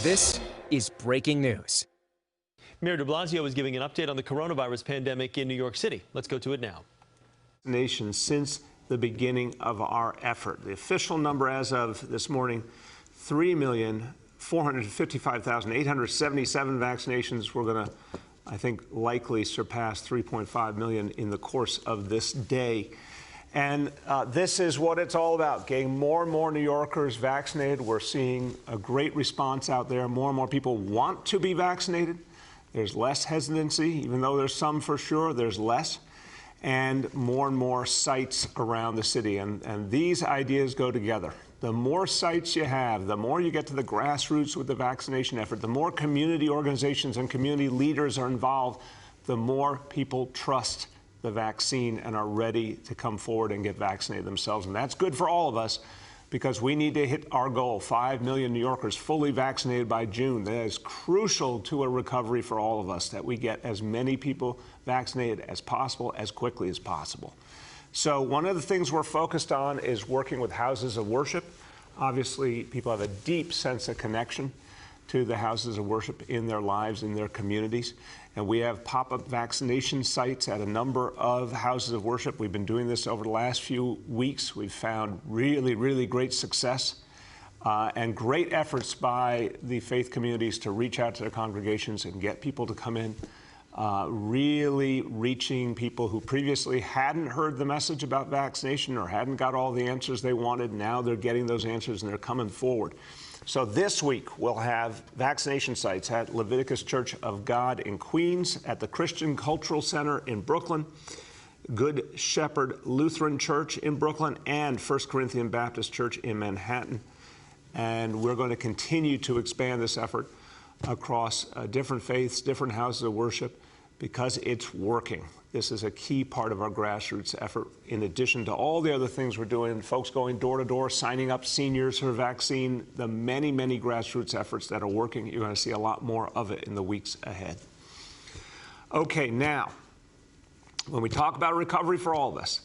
This is breaking news. Mayor de Blasio is giving an update on the coronavirus pandemic in New York City. Let's go to it now. Nation since the beginning of our effort. The official number as of this morning, 3,455,877 vaccinations. We're going to, I think, likely surpass 3.5 million in the course of this day. And this is what it's all about, getting more and more New Yorkers vaccinated. We're seeing a great response out there. More and more people want to be vaccinated. There's less hesitancy, even though there's some for sure, there's less. And more sites around the city. And these ideas go together. The more sites you have, the more you get to the grassroots with the vaccination effort, the more community organizations and community leaders are involved, the more people trust the vaccine and are ready to come forward and get vaccinated themselves. And that's good for all of us because we need to hit our goal, 5 million New Yorkers fully vaccinated by June. That is crucial to a recovery for all of us, that we get as many people vaccinated as possible, as quickly as possible. So one of the things we're focused on is working with houses of worship. Obviously, people have a deep sense of connection to the houses of worship in their lives, in their communities. And we have pop-up vaccination sites at a number of houses of worship. We've been doing this over the last few weeks. We've found really great success and great efforts by the faith communities to reach out to their congregations and get people to come in, really reaching people who previously hadn't heard the message about vaccination or hadn't got all the answers they wanted. Now they're getting those answers and they're coming forward. So this week, we'll have vaccination sites at Leviticus Church of God in Queens, at the Christian Cultural Center in Brooklyn, Good Shepherd Lutheran Church in Brooklyn, and First Corinthian Baptist Church in Manhattan. And we're going to continue to expand this effort across different faiths, different houses of worship, because it's working. This is a key part of our grassroots effort, in addition to all the other things we're doing, folks going door to door, signing up seniors for vaccine, the many grassroots efforts that are working. You're going to see a lot more of it in the weeks ahead. Okay, now, when we talk about recovery for all of us,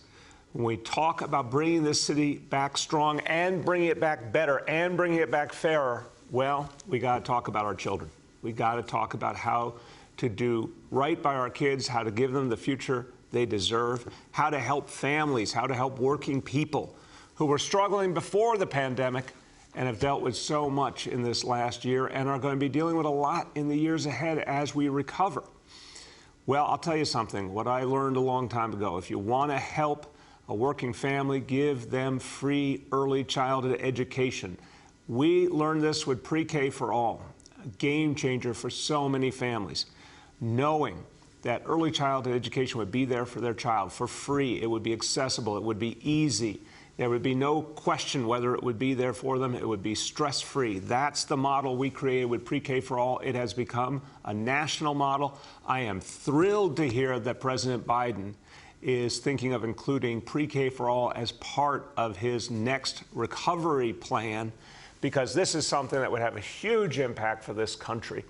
when we talk about bringing this city back strong and bringing it back better and bringing it back fairer, well, we got to talk about our children. We got to talk about how to do right by our kids, how to give them the future they deserve, how to help families, how to help working people who were struggling before the pandemic and have dealt with so much in this last year and are going to be dealing with a lot in the years ahead as we recover. Well, I'll tell you something, what I learned a long time ago. If you want to help a working family, give them free early childhood education. We learned this with Pre-K for All, a game changer for so many families. Knowing that early childhood education would be there for their child for free, it would be accessible, it would be easy, there would be no question whether it would be there for them, it would be stress-free. That's the model we created with Pre-K for All. It has become a national model. I am thrilled to hear that President Biden is thinking of including Pre-K for All as part of his next recovery plan, because this is something that would have a huge impact for this country.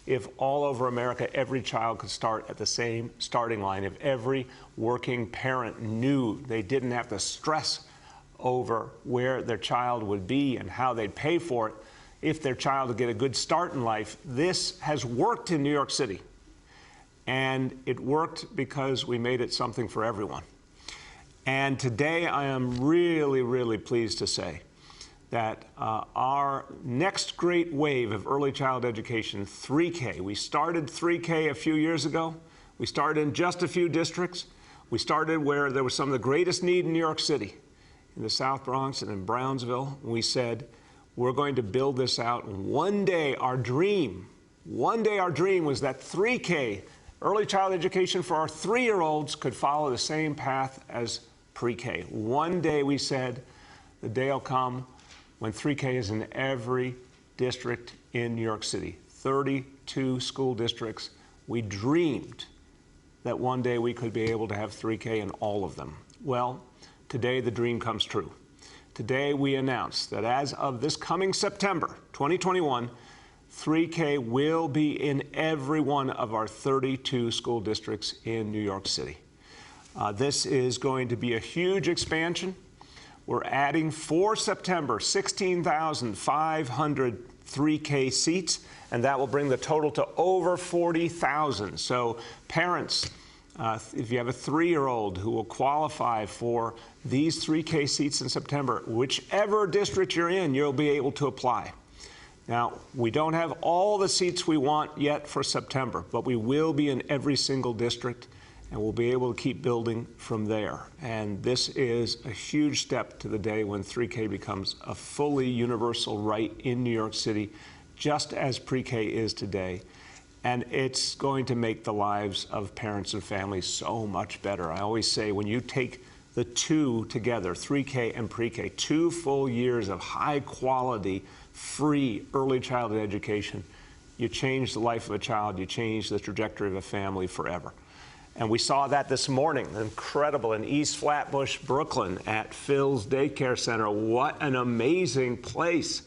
If all over America, every child could start at the same starting line, if every working parent knew they didn't have to stress over where their child would be and how they'd pay for it, if their child would get a good start in life. This has worked in New York City. And it worked because we made it something for everyone. And today I am really pleased to say that our next great wave of early child education, 3K, we started 3K a few years ago. We started in just a few districts. We started where there was some of the greatest need in New York City, in the South Bronx and in Brownsville. We said, we're going to build this out. And one day our dream was that 3K, early child education for our 3-year-olds, could follow the same path as Pre-K. One day we said, the day will come when 3K is in every district in New York City, 32 school districts. We dreamed that one day we could be able to have 3K in all of them. Well, today the dream comes true. Today we announce that as of this coming September 2021, 3K will be in every one of our 32 school districts in New York City. This is going to be a huge expansion. We're adding for September 16,500 3K seats, and that will bring the total to over 40,000. So parents, if you have a 3-year-old who will qualify for these 3K seats in September, whichever district you're in, you'll be able to apply. Now, we don't have all the seats we want yet for September, but we will be in every single district, and we'll be able to keep building from there. And this is a huge step to the day when 3K becomes a fully universal right in New York City, just as pre-K is today. And it's going to make the lives of parents and families so much better. I always say when you take the two together, 3K and pre-K, 2 full years of high quality, free early childhood education, you change the life of a child, you change the trajectory of a family forever. And we saw that this morning, incredible, in East Flatbush, Brooklyn, at Phil's Daycare Center. What an amazing place.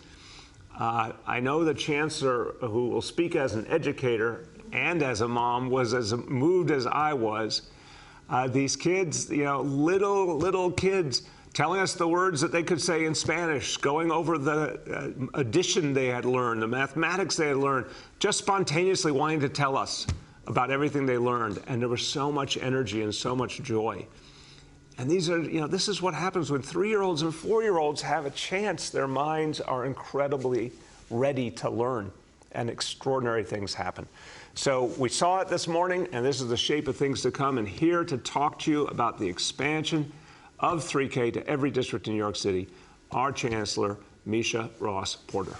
I know the Chancellor, who will speak as an educator and as a mom, was as moved as I was. These kids, you know, little kids telling us the words that they could say in Spanish, going over the addition they had learned, the mathematics they had learned, just spontaneously wanting to tell us about everything they learned. And there was so much energy and so much joy. And these are, you know, this is what happens when 3-year-olds and 4-year-olds have a chance. Their minds are incredibly ready to learn, and extraordinary things happen. So we saw it this morning, and this is the shape of things to come. And here to talk to you about the expansion of 3K to every district in New York City, our Chancellor, Misha Ross Porter.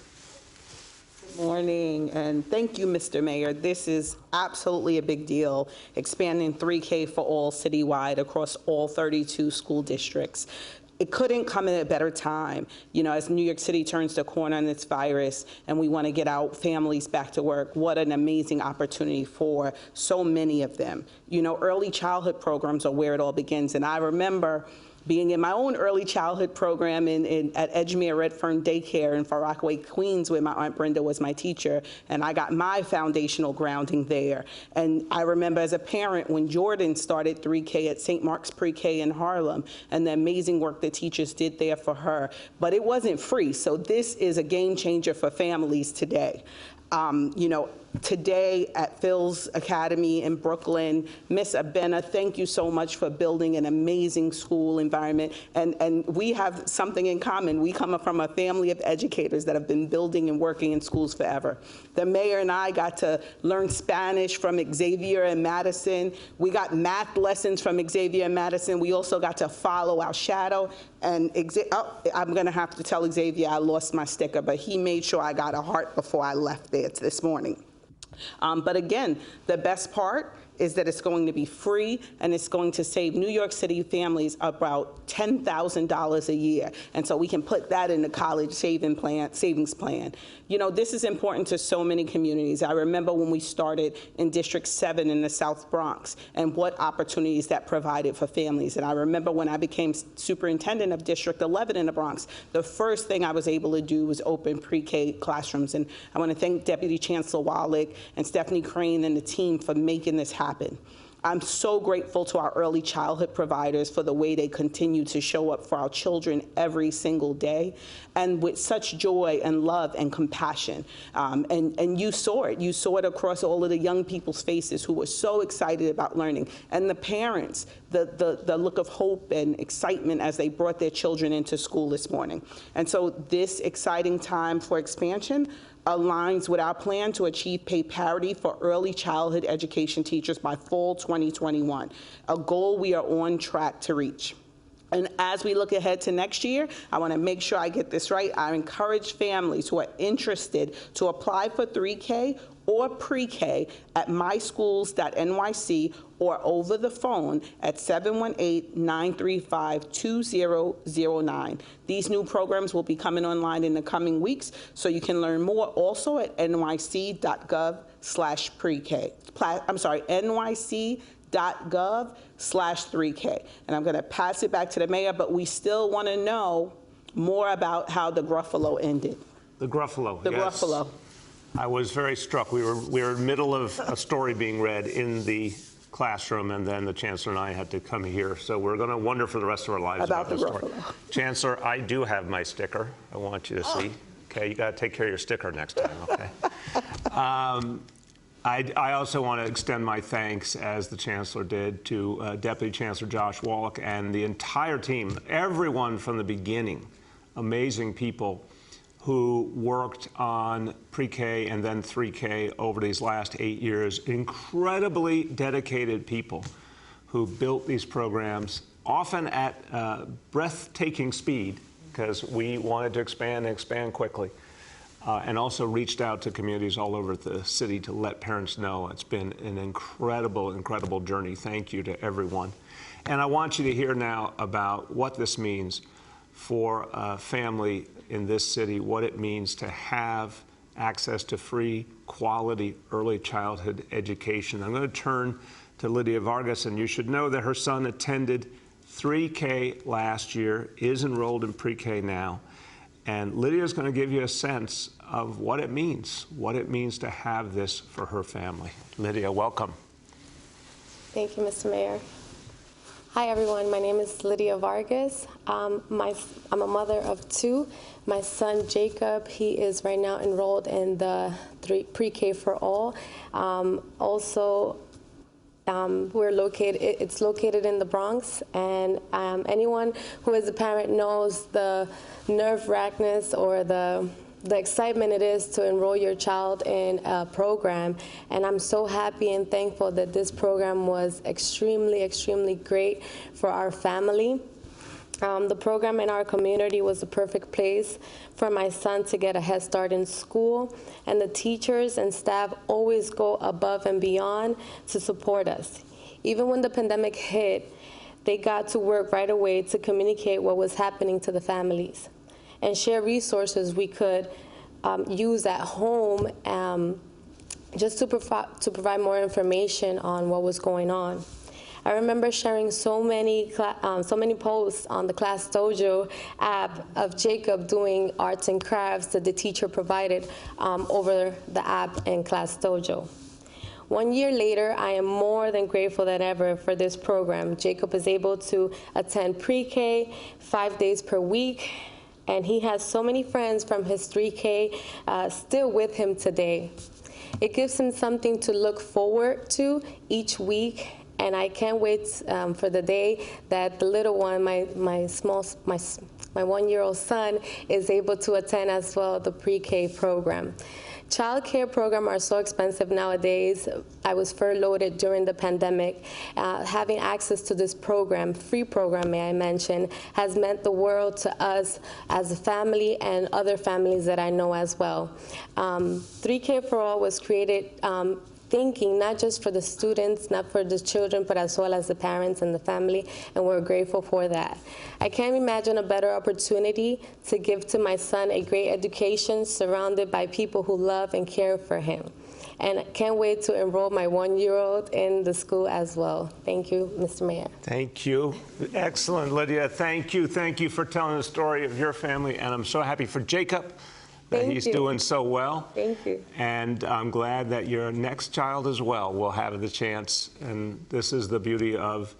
Good morning, and thank you, Mr. Mayor. This is absolutely a big deal, expanding 3K for all citywide across all 32 school districts. It couldn't come at a better time, you know, as New York City turns the corner on this virus and we want to get our families back to work. What an amazing opportunity for so many of them. You know, early childhood programs are where it all begins, and I remember being in my own early childhood program at Edgemere Redfern Daycare in Far Rockaway, Queens, where my Aunt Brenda was my teacher, and I got my foundational grounding there. And I remember as a parent when Jordan started 3K at St. Mark's Pre-K in Harlem, and the amazing work the teachers did there for her. But it wasn't free, so this is a game changer for families today. You know, today at Phil's Academy in Brooklyn, Miss Abena, thank you so much for building an amazing school environment. And we have something in common. We come from a family of educators that have been building and working in schools forever. The mayor and I got to learn Spanish from Xavier and Madison. We got math lessons from Xavier and Madison. We also got to follow our shadow. And I'm going to have to tell Xavier I lost my sticker, but he made sure I got a heart before I left there this morning. But again, the best part is that it's going to be free, and it's going to save New York City families about $10,000 a year. And so we can put that in the college savings plan. You know, this is important to so many communities. I remember when we started in District 7 in the South Bronx and what opportunities that provided for families. And I remember when I became superintendent of District 11 in the Bronx, the first thing I was able to do was open pre-K classrooms. And I want to thank Deputy Chancellor Wallach and Stephanie Crane and the team for making this happen. I'm so grateful to our early childhood providers for the way they continue to show up for our children every single day, and with such joy and love and compassion. And you saw it. You saw it across all of the young people's faces who were so excited about learning. And the parents, the look of hope and excitement as they brought their children into school this morning. And so this exciting time for expansion aligns with our plan to achieve pay parity for early childhood education teachers by fall 2021, a goal we are on track to reach. And as we look ahead to next year, I want to make sure I get this right. I encourage families who are interested to apply for 3K or pre-K at myschools.nyc or over the phone at 718-935-2009. These new programs will be coming online in the coming weeks, so you can learn more also at nyc.gov/pre-K. I'm sorry, nyc.gov/3K. And I'm going to pass it back to the mayor, but we still want to know more about how the Gruffalo ended. The Gruffalo, The yes. Gruffalo. I was very struck. We were in the middle of a story being read in the classroom, and then the Chancellor and I had to come here. So we're going to wonder for the rest of our lives about this story. Gruffalo. Chancellor, I do have my sticker. I want you to see. okay? You got to take care of your sticker next time, okay? I also want to extend my thanks, as the Chancellor did, to Deputy Chancellor Josh Wallach and the entire team, everyone from the beginning, amazing people who worked on pre-K and then 3K over these last 8 years, incredibly dedicated people who built these programs, often at breathtaking speed, because we wanted to expand and expand quickly, and also reached out to communities all over the city to let parents know. It's been an incredible, incredible journey. Thank you to everyone. And I want you to hear now about what this means for a family in this city, what it means to have access to free, quality early childhood education. I'm going to turn to Lydia Vargas, and you should know that her son attended 3K last year, is enrolled in pre-K now. And Lydia is going to give you a sense of what it means to have this for her family. Lydia, welcome. Thank you, Mr. Mayor. Hi, everyone. My name is Lydia Vargas. I'm a mother of two. My son, Jacob, he is right now enrolled in the pre-K for all. It's located in the Bronx, and anyone who is a parent knows the nerve-wrackedness or the excitement it is to enroll your child in a program. And I'm so happy and thankful that this program was extremely, extremely great for our family. The program in our community was the perfect place for my son to get a head start in school, and the teachers and staff always go above and beyond to support us. Even when the pandemic hit, they got to work right away to communicate what was happening to the families and share resources we could use at home just to provide more information on what was going on. I remember sharing so many posts on the Class Dojo app of Jacob doing arts and crafts that the teacher provided over the app in Class Dojo. 1 year later, I am more than grateful than ever for this program. Jacob is able to attend pre-K 5 days per week, and he has so many friends from his 3K still with him today. It gives him something to look forward to each week, and I can't wait for the day that the little one, my 1-year-old son, is able to attend as well the pre-K program. Child care programs are so expensive nowadays. I was furloughed during the pandemic. Having access to this program, free program, may I mention, has meant the world to us as a family and other families that I know as well. 3K for All was created thinking not just for the students, not for the children, but as well as the parents and the family, and we're grateful for that. I can't imagine a better opportunity to give to my son a great education surrounded by people who love and care for him. And I can't wait to enroll my 1-year-old in the school as well. Thank you, Mr. Mayor. Thank you. Excellent, Lydia. Thank you. Thank you for telling the story of your family, and I'm so happy for Jacob that he's doing so well. Thank you. And I'm glad that your next child as well will have the chance. And this is the beauty of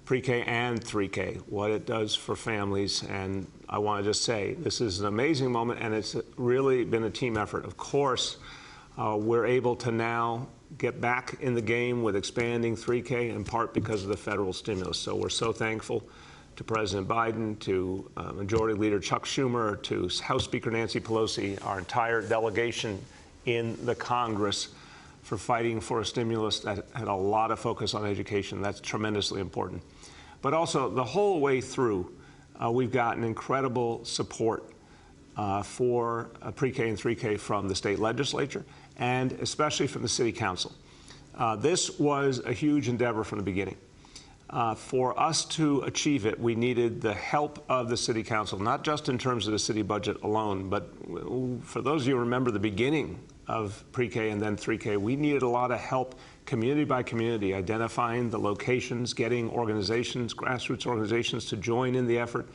pre-K and 3K, what it does for families. And I want to just say, this is an amazing moment, and it's really been a team effort. Of course, we're able to now get back in the game with expanding 3K, in part because of the federal stimulus. So we're so thankful to President Biden, to Majority Leader Chuck Schumer, to House Speaker Nancy Pelosi, our entire delegation in the Congress for fighting for a stimulus that had a lot of focus on education. That's tremendously important. But also, the whole way through, we've gotten incredible support for pre-K and 3K from the state legislature and especially from the city council. This was a huge endeavor from the beginning. For us to achieve it, we needed the help of the city council, not just in terms of the city budget alone, but for those of you who remember the beginning of pre-K and then 3K, we needed a lot of help community by community, identifying the locations, getting organizations, grassroots organizations to join in the effort.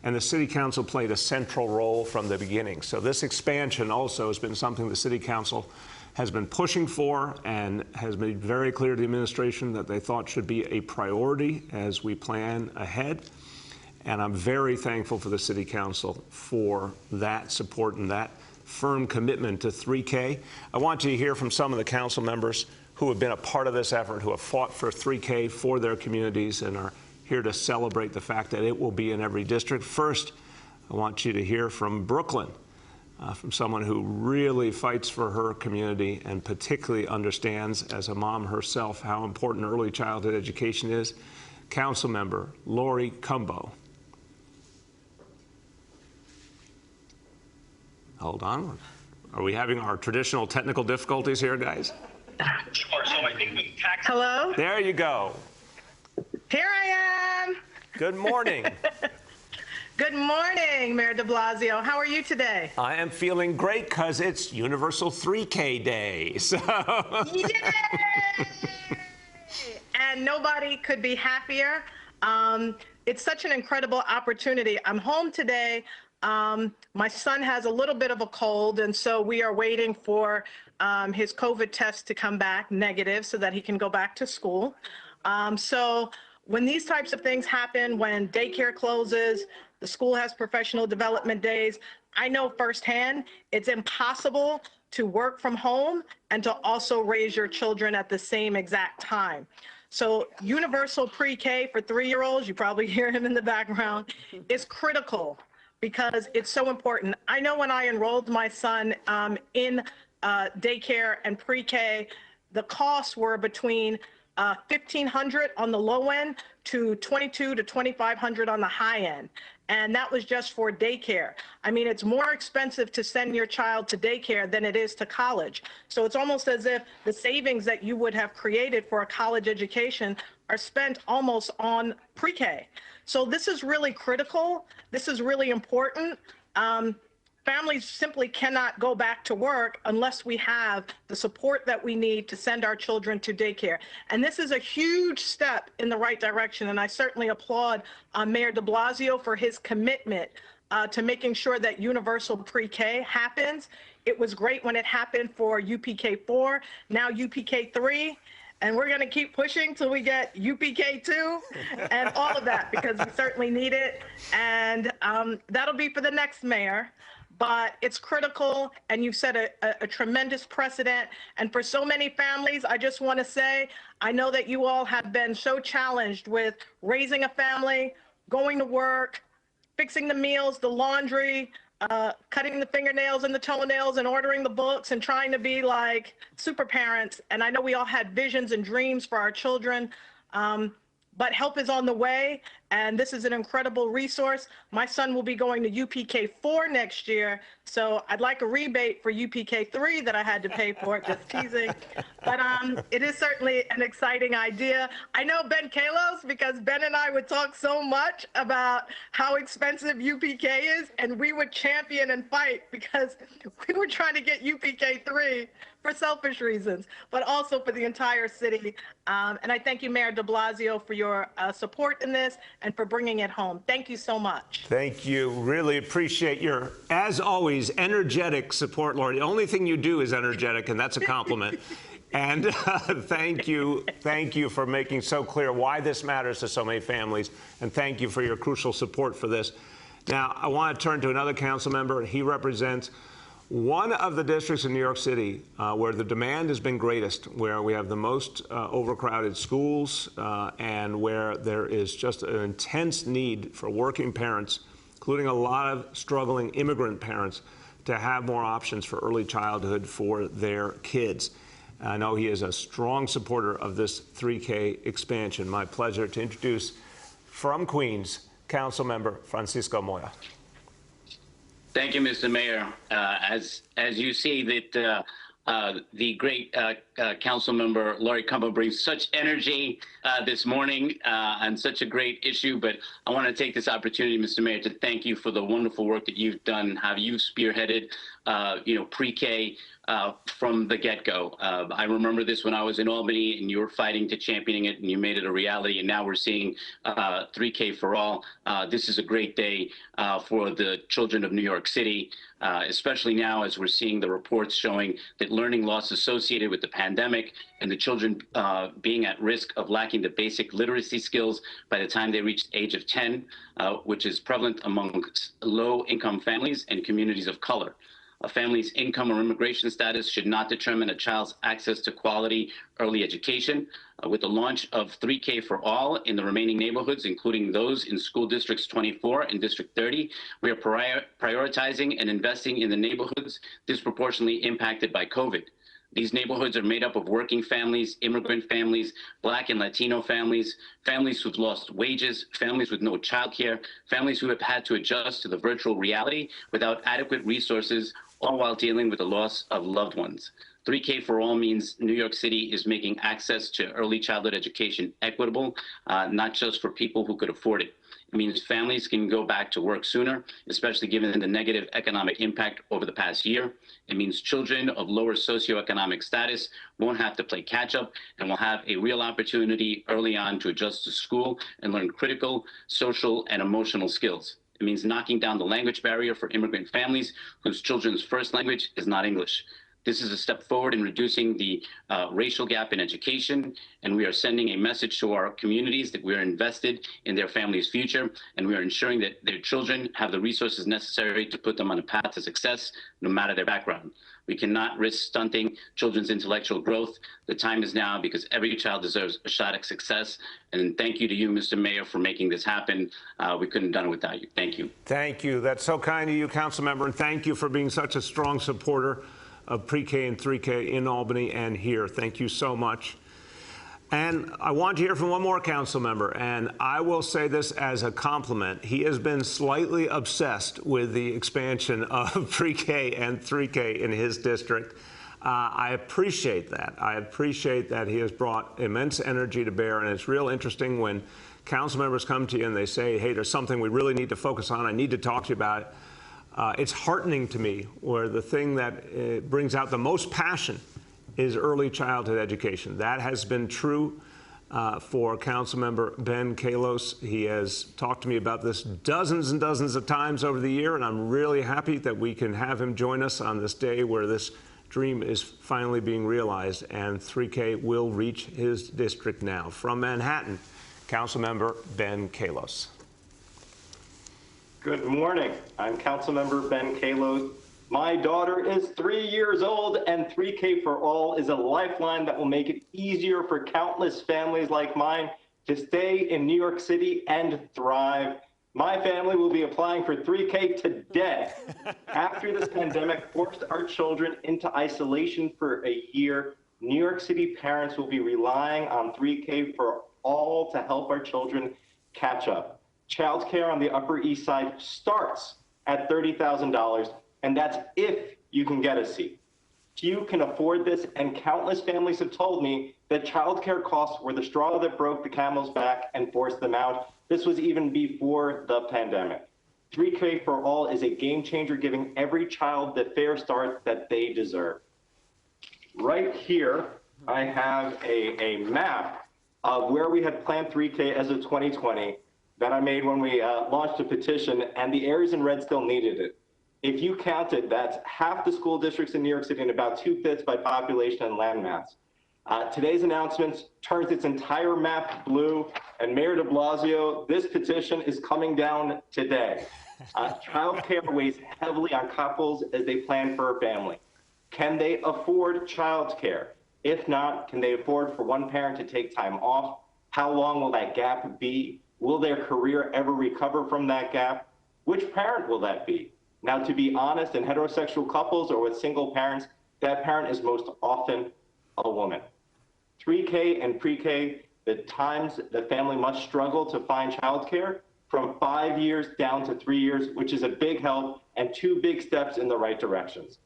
And the city council played a central role from the beginning. So this expansion also has been something the city council has been pushing for and has made very clear to the administration that they thought should be a priority as we plan ahead. And I'm very thankful for the City Council for that support and that firm commitment to 3K. I want you to hear from some of the council members who have been a part of this effort, who have fought for 3K for their communities and are here to celebrate the fact that it will be in every district. First, I want you to hear from Brooklyn, from someone who really fights for her community and particularly understands, as a mom herself, how important early childhood education is. Council member Lori Cumbo. Hold on. Are we having our traditional technical difficulties here, guys? Sure. So I think we tacked. Hello? There you go. Here I am. Good morning. Good morning, Mayor de Blasio. How are you today? I am feeling great because it's Universal 3K Day. So. Yay! And nobody could be happier. It's such an incredible opportunity. I'm home today. My son has a little bit of a cold, and so we are waiting for his COVID test to come back negative so that he can go back to school. So when these types of things happen, when daycare closes, the school has professional development days, I know firsthand it's impossible to work from home and to also raise your children at the same exact time. So universal pre-K for 3-year-olds, you probably hear him in the background, is critical because it's so important. I know when I enrolled my son in daycare and pre-K, the costs were between $1,500 on the low end to $2,200 to $2,500 on the high end. And that was just for daycare. I mean, it's more expensive to send your child to daycare than it is to college. So it's almost as if the savings that you would have created for a college education are spent almost on pre-K. So this is really critical. This is really important. Families simply cannot go back to work unless we have the support that we need to send our children to daycare. And this is a huge step in the right direction. And I certainly applaud Mayor de Blasio for his commitment to making sure that universal pre-K happens. It was great when it happened for UPK4, now UPK3. And we're going to keep pushing till we get UPK2 and all of that, because we certainly need it. And that'll be for the next mayor. But it's critical, and you've set a tremendous precedent. And for so many families, I just want to say, I know that you all have been so challenged with raising a family, going to work, fixing the meals, the laundry, cutting the fingernails and the toenails and ordering the books and trying to be like super parents. And I know we all had visions and dreams for our children. But help is on the way, and this is an incredible resource. My son will be going to UPK4 next year, so I'd like a rebate for UPK3 that I had to pay for, just teasing. But it is certainly an exciting idea. I know Ben Kalos, because Ben and I would talk so much about how expensive UPK is, and we would champion and fight because we were trying to get UPK3 for selfish reasons, but also for the entire city. And I thank you, Mayor de Blasio, for your support in this and for bringing it home. Thank you so much. Thank you. Really appreciate your, as always, energetic support, Lori. The only thing you do is energetic, and that's a compliment. And thank you for making so clear why this matters to so many families, and thank you for your crucial support for this. Now, I want to turn to another council member. He represents one of the districts in New York City where the demand has been greatest, where we have the most overcrowded schools, and where there is just an intense need for working parents, including a lot of struggling immigrant parents, to have more options for early childhood for their kids. I know he is a strong supporter of this 3K expansion. My pleasure to introduce from Queens, Council Member Francisco Moya. Thank you, Mr. Mayor. As you see that the great council member Lori Cumbo brings such energy this morning on such a great issue, but I want to take this opportunity, Mr. Mayor, to thank you for the wonderful work that you've done, how you've spearheaded pre-K from the get-go. I remember this when I was in Albany, and you were fighting to championing it, and you made it a reality. And now we're seeing 3K for all. This is a great day for the children of New York City, especially now as we're seeing the reports showing that learning loss associated with the pandemic and the children being at risk of lacking the basic literacy skills by the time they reach the age of 10, which is prevalent among low-income families and communities of color. A family's income or immigration status should not determine a child's access to quality early education. With the launch of 3K for all in the remaining neighborhoods, including those in school districts 24 and District 30, we are prioritizing and investing in the neighborhoods disproportionately impacted by COVID. These neighborhoods are made up of working families, immigrant families, Black and Latino families, families who've lost wages, families with no childcare, families who have had to adjust to the virtual reality without adequate resources, all while dealing with the loss of loved ones. 3K for all means New York City is making access to early childhood education equitable, not just for people who could afford it. It means families can go back to work sooner, especially given the negative economic impact over the past year. It means children of lower socioeconomic status won't have to play catch up and will have a real opportunity early on to adjust to school and learn critical social and emotional skills. It means knocking down the language barrier for immigrant families whose children's first language is not English. This is a step forward in reducing the racial gap in education, and we are sending a message to our communities that we are invested in their families' future, and we are ensuring that their children have the resources necessary to put them on a path to success, no matter their background. We cannot risk stunting children's intellectual growth. The time is now, because every child deserves a shot at success. And thank you to you, Mr. Mayor, for making this happen. We couldn't have done it without you. Thank you. Thank you. That's so kind of you, Council Member, and thank you for being such a strong supporter of pre-K and 3K in Albany and here. Thank you so much. And I want to hear from one more council member, and I will say this as a compliment. He has been slightly obsessed with the expansion of pre-K and 3K in his district. I appreciate that. I appreciate that he has brought immense energy to bear, and it's real interesting when council members come to you and they say, hey, there's something we really need to focus on. I need to talk to you about it. It's heartening to me where the thing that brings out the most passion is early childhood education. That has been true for Councilmember Ben Kalos. He has talked to me about this dozens and dozens of times over the year, and I'm really happy that we can have him join us on this day where this dream is finally being realized, and 3K will reach his district now. From Manhattan, Councilmember Ben Kalos. Good morning. I'm Councilmember Ben Kalos. My daughter is 3 years old, and 3K for all is a lifeline that will make it easier for countless families like mine to stay in New York City and thrive. My family will be applying for 3K today. After this pandemic forced our children into isolation for a year, New York City parents will be relying on 3K for all to help our children catch up. Childcare on the Upper East Side starts at $30,000, and that's if you can get a seat. Few can afford this, and countless families have told me that childcare costs were the straw that broke the camel's back and forced them out. This was even before the pandemic. 3K for all is a game changer, giving every child the fair start that they deserve. Right here, I have a map of where we had planned 3K as of 2020 that I made when we launched a petition, and the areas in red still needed it. If you counted, that's half the school districts in New York City and about 2/5 by population and land mass. Today's announcement turns its entire map blue, and Mayor de Blasio, this petition is coming down today. Child care weighs heavily on couples as they plan for a family. Can they afford child care? If not, can they afford for one parent to take time off? How long will that gap be? Will their career ever recover from that gap? Which parent will that be? Now, to be honest, in heterosexual couples or with single parents, that parent is most often a woman. 3K and pre-K, the times the family must struggle to find childcare, from 5 years down to 3 years, which is a big help and 2 big steps in the right directions.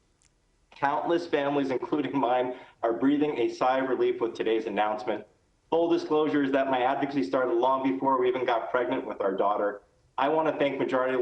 Countless families, including mine, are breathing a sigh of relief with today's announcement. Full disclosure is that my advocacy started long before we even got pregnant with our daughter. I want to thank Majority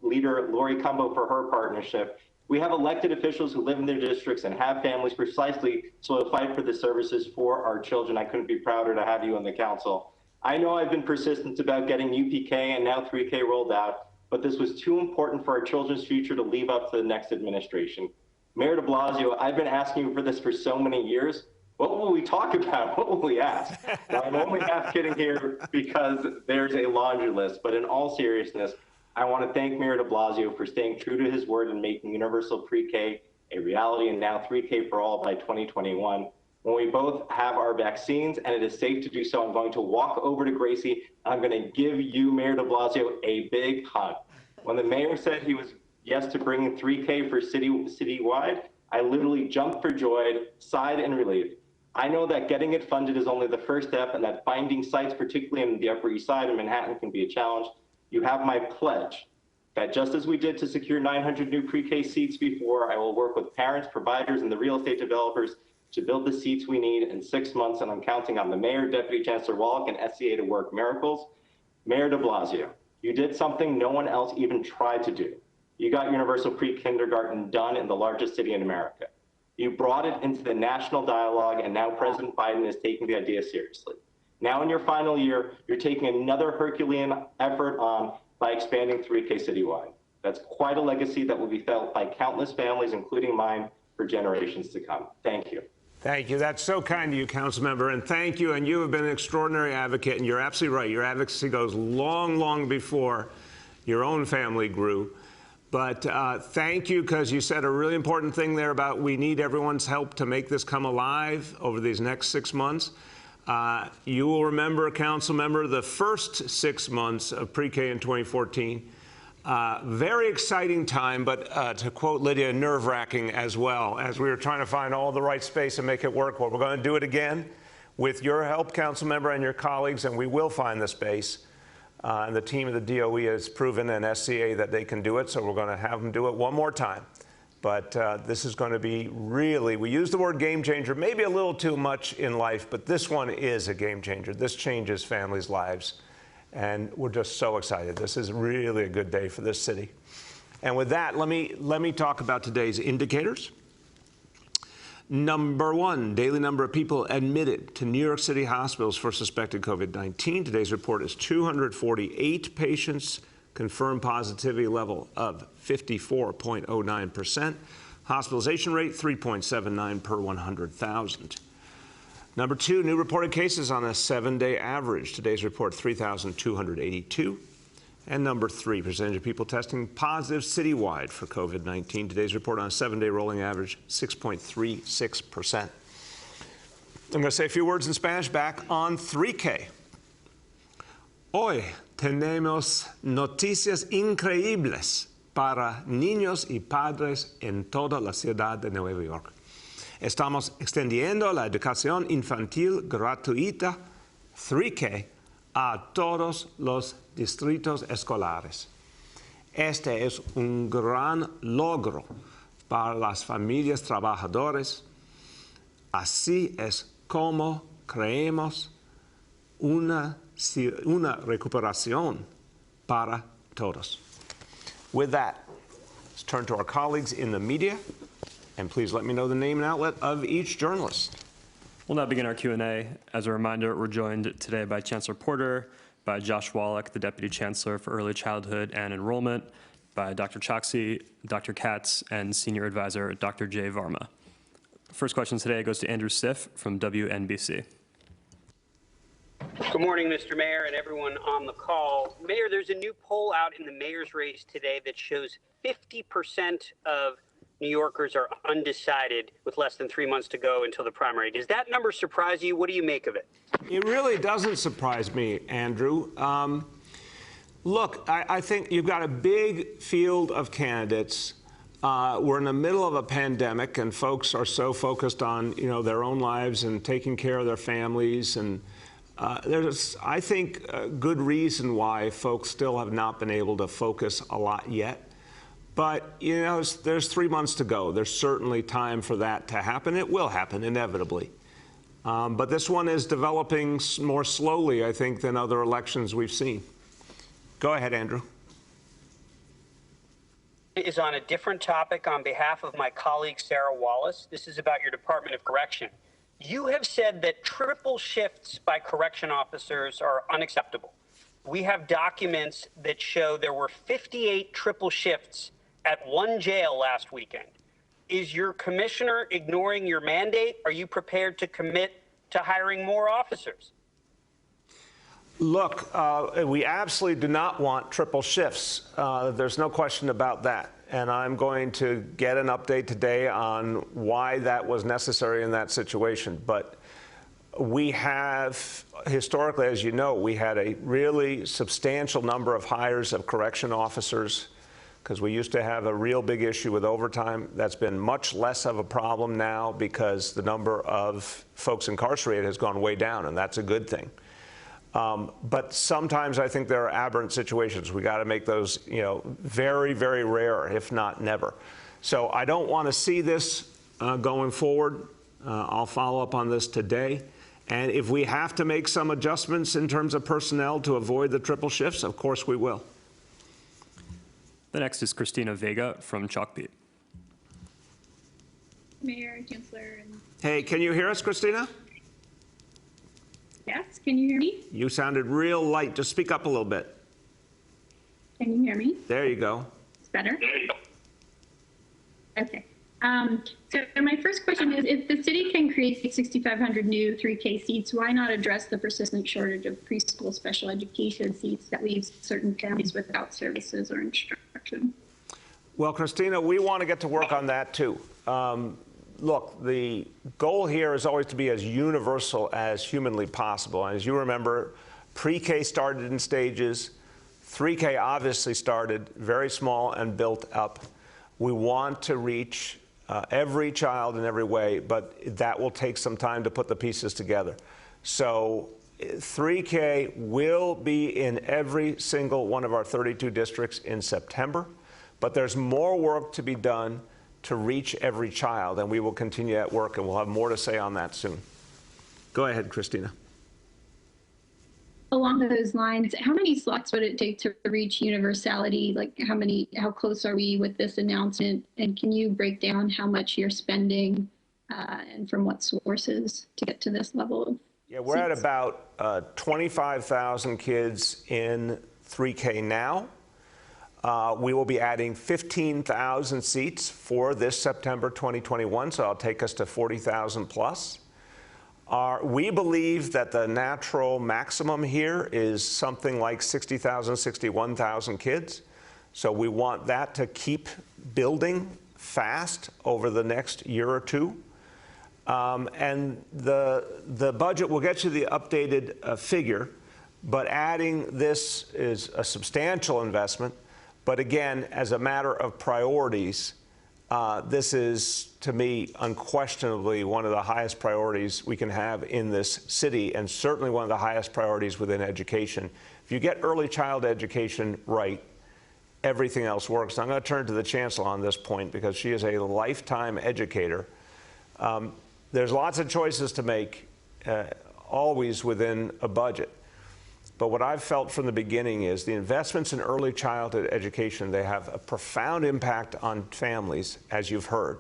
Leader Lori Cumbo for her partnership, We have elected officials who live in their districts and have families precisely so to fight for the services for our children. I couldn't be prouder to have you on the council. I know I've been persistent about getting UPK and now 3K rolled out, but this was too important for our children's future to leave up to the next administration. Mayor de Blasio, I've been asking you for this for so many years. What will we talk about? What will we ask? Now, I'm only half kidding here because there's a laundry list, but in all seriousness, I want to thank Mayor de Blasio for staying true to his word and making universal pre-K a reality and now 3K for all by 2021. When we both have our vaccines and it is safe to do so, I'm going to walk over to Gracie and I'm going to give you, Mayor de Blasio, a big hug. When the mayor said he was yes to bringing 3K for citywide, I literally jumped for joy, sighed in relief. I know that getting it funded is only the first step and that finding sites, particularly in the Upper East Side of Manhattan, can be a challenge. You have my pledge that just as we did to secure 900 new pre-K seats before, I will work with parents, providers, and the real estate developers to build the seats we need in 6 months, and I'm counting on the mayor, Deputy Chancellor Wallach, and SCA to work miracles. Mayor de Blasio, you did something no one else even tried to do. You got universal pre-kindergarten done in the largest city in America. You brought it into the national dialogue, and now President Biden is taking the idea seriously. Now in your final year, you're taking another Herculean effort on by expanding 3K citywide. That's quite a legacy that will be felt by countless families, including mine, for generations to come. Thank you. Thank you. That's so kind of you, Councilmember, and thank you. And you have been an extraordinary advocate, and you're absolutely right. Your advocacy goes long, long before your own family grew. But thank you, because you said a really important thing there about we need everyone's help to make this come alive over these next 6 months. You will remember, Councilmember, the first 6 months of pre-K in 2014. Very exciting time, but to quote Lydia, nerve-wracking as well, as we were trying to find all the right space and make it work. Well, we're going to do it again with your help, Councilmember, and your colleagues, and we will find the space. And the team of the DOE has proven and SCA that they can do it, so we're going to have them do it one more time. But this is going to be really, we use the word game changer, maybe a little too much in life, but this one is a game changer. This changes families' lives. And we're just so excited. This is really a good day for this city. And with that, let me talk about today's indicators. Number one, daily number of people admitted to New York City hospitals for suspected COVID-19. Today's report is 248 patients, confirmed positivity level of 54.09%. Hospitalization rate 3.79 per 100,000. Number two, new reported cases on a 7-day average. Today's report, 3,282. And number three, percentage of people testing positive citywide for COVID-19. Today's report on a 7-day rolling average, 6.36%. I'm going to say a few words in Spanish back on 3K. Hoy tenemos noticias increíbles para niños y padres en toda la ciudad de Nueva York. Estamos extendiendo la educación infantil gratuita 3K a todos los distritos escolares. Este es un gran logro para las familias trabajadoras. Así es como creemos una recuperación para todos. With that, let's turn to our colleagues in the media. And please let me know the name and outlet of each journalist. We'll now begin our Q&A. As a reminder, we're joined today by Chancellor Porter, by Josh Wallach, the Deputy Chancellor for Early Childhood and Enrollment, by Dr. Choksi, Dr. Katz, and Senior Advisor Dr. Jay Varma. First question today goes to Andrew Siff from WNBC. Good morning, Mr. Mayor, and everyone on the call. Mayor, there's a new poll out in the mayor's race today that shows 50% of New Yorkers are undecided with less than 3 months to go until the primary. Does that number surprise you? What do you make of it? It really doesn't surprise me, Andrew. Look, I think you've got a big field of candidates. We're in the middle of a pandemic, and folks are so focused on, their own lives and taking care of their families. And there's, I think, a good reason why folks still have not been able to focus a lot yet. But, there's 3 months to go. There's certainly time for that to happen. It will happen, inevitably. But this one is developing more slowly, I think, than other elections we've seen. Go ahead, Andrew. is on a different topic on behalf of my colleague, Sarah Wallace. This is about your Department of Correction. You have said that triple shifts by correction officers are unacceptable. We have documents that show there were 58 triple shifts at one jail last weekend. Is your commissioner ignoring your mandate? Are you prepared to commit to hiring more officers? Look, we absolutely do not want triple shifts. There's no question about that. And I'm going to get an update today on why that was necessary in that situation. But we have, historically, as you know, we had a really substantial number of hires of correction officers because we used to have a real big issue with overtime. That's been much less of a problem now because the number of folks incarcerated has gone way down, and that's a good thing. But sometimes I think there are aberrant situations. We got to make those, very, very rare, if not never. So I don't want to see this going forward. I'll follow up on this today. And if we have to make some adjustments in terms of personnel to avoid the triple shifts, of course we will. The next is Christina Vega from Chalkbeat. Mayor, Chancellor. Hey, can you hear us, Christina? Yes, can you hear me? You sounded real light. Just speak up a little bit. Can you hear me? There you go. It's better? Okay. So my first question is, if the city can create 6,500 new 3K seats, why not address the persistent shortage of preschool special education seats that leaves certain families without services or instruction? Well, Christina, we want to get to work on that too. Look, the goal here is always to be as universal as humanly possible. And as you remember, pre-K started in stages. 3K obviously started very small and built up. We want to reach every child in every way, but that will take some time to put the pieces together. So 3K will be in every single one of our 32 districts in September, but there's more work to be done to reach every child, and we will continue that work, and we'll have more to say on that soon. Go ahead, Christina. Along those lines, how many slots would it take to reach universality? Like how close are we with this announcement? And can you break down how much you're spending and from what sources to get to this level of Yeah, we're seats? at about 25,000 kids in 3K now. We will be adding 15,000 seats for this September 2021, so it'll take us to 40,000 plus. We believe that the natural maximum here is something like 60,000, 61,000 kids. So we want that to keep building fast over the next year or two. And the budget, we'll get you the updated figure, but adding this is a substantial investment. But again, as a matter of priorities, this is, to me, unquestionably one of the highest priorities we can have in this city, and certainly one of the highest priorities within education. If you get early child education right, everything else works. I'm going to turn to the Chancellor on this point because she is a lifetime educator. There's lots of choices to make, always within a budget. But what I've felt from the beginning is the investments in early childhood education, they have a profound impact on families, as you've heard.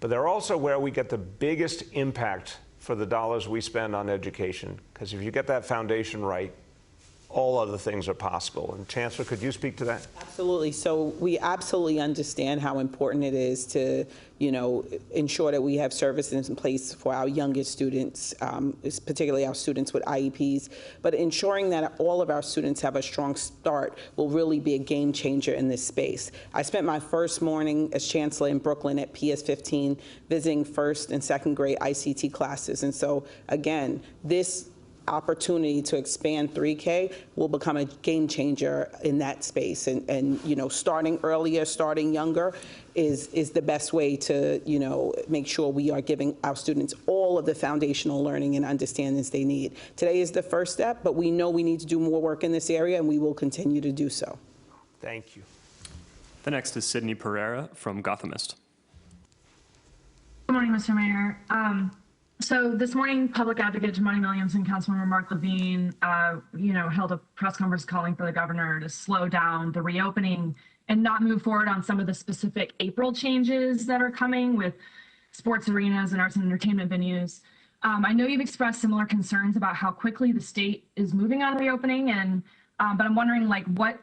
But they're also where we get the biggest impact for the dollars we spend on education. Because if you get that foundation right, all other things are possible. And Chancellor, could you speak to that? Absolutely. So we absolutely understand how important it is to, ensure that we have services in place for our youngest students, particularly our students with IEPs. But ensuring that all of our students have a strong start will really be a game changer in this space. I spent my first morning as Chancellor in Brooklyn at PS 15 visiting first and second grade ICT classes. And so, again, this opportunity to expand 3K will become a game changer in that space. And starting earlier, starting younger is the best way to, make sure we are giving our students all of the foundational learning and understandings they need. Today is the first step, but we know we need to do more work in this area, and we will continue to do so. Thank you. The next is Sydney Pereira from Gothamist. Good morning, Mr. Mayor. So this morning, Public Advocate Jamani Williams and Councilmember Mark Levine, held a press conference calling for the governor to slow down the reopening and not move forward on some of the specific April changes that are coming with sports arenas and arts and entertainment venues. I know you've expressed similar concerns about how quickly the state is moving on reopening, and but I'm wondering, like, what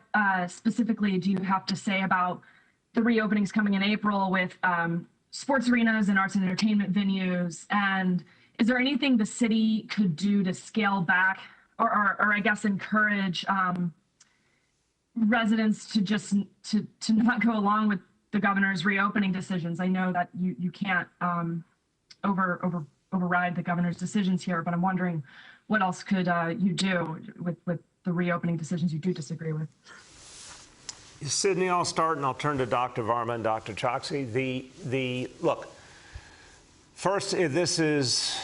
specifically do you have to say about the reopenings coming in April with sports arenas and arts and entertainment venues? And is there anything the city could do to scale back or I guess encourage residents to just to not go along with the governor's reopening decisions? I know that you can't override the governor's decisions here, but I'm wondering what else could you do with the reopening decisions you do disagree with? Sydney, I'll start and I'll turn to Dr. Varma and Dr. Choksi. Look, first, this is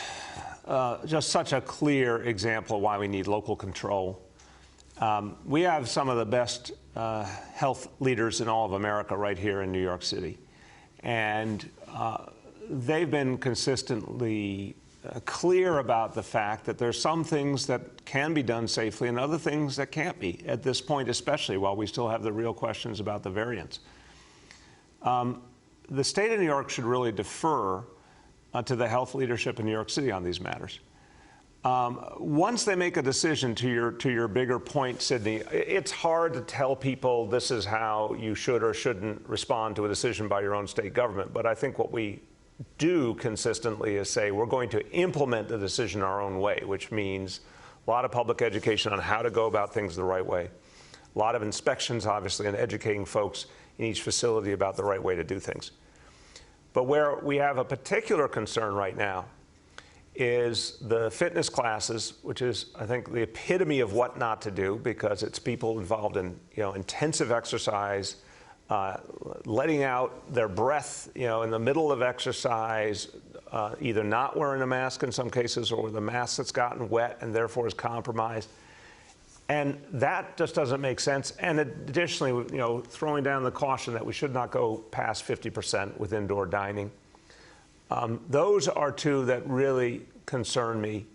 just such a clear example of why we need local control. We have some of the best health leaders in all of America right here in New York City. And they've been consistently clear about the fact that there's some things that can be done safely and other things that can't be at this point, especially while we still have the real questions about the variants. The state of New York should really defer to the health leadership in New York City on these matters. Once they make a decision, to your bigger point, Sydney, it's hard to tell people this is how you should or shouldn't respond to a decision by your own state government. But I think what we do consistently is say we're going to implement the decision our own way, which means a lot of public education on how to go about things the right way, a lot of inspections, obviously, and educating folks in each facility about the right way to do things. But where we have a particular concern right now is the fitness classes, which is, I think, the epitome of what not to do, because it's people involved in, intensive exercise, letting out their breath, in the middle of exercise, either not wearing a mask in some cases, or with a mask that's gotten wet and therefore is compromised. And that just doesn't make sense. And additionally, throwing down the caution that we should not go past 50% with indoor dining. Those are two that really concern me.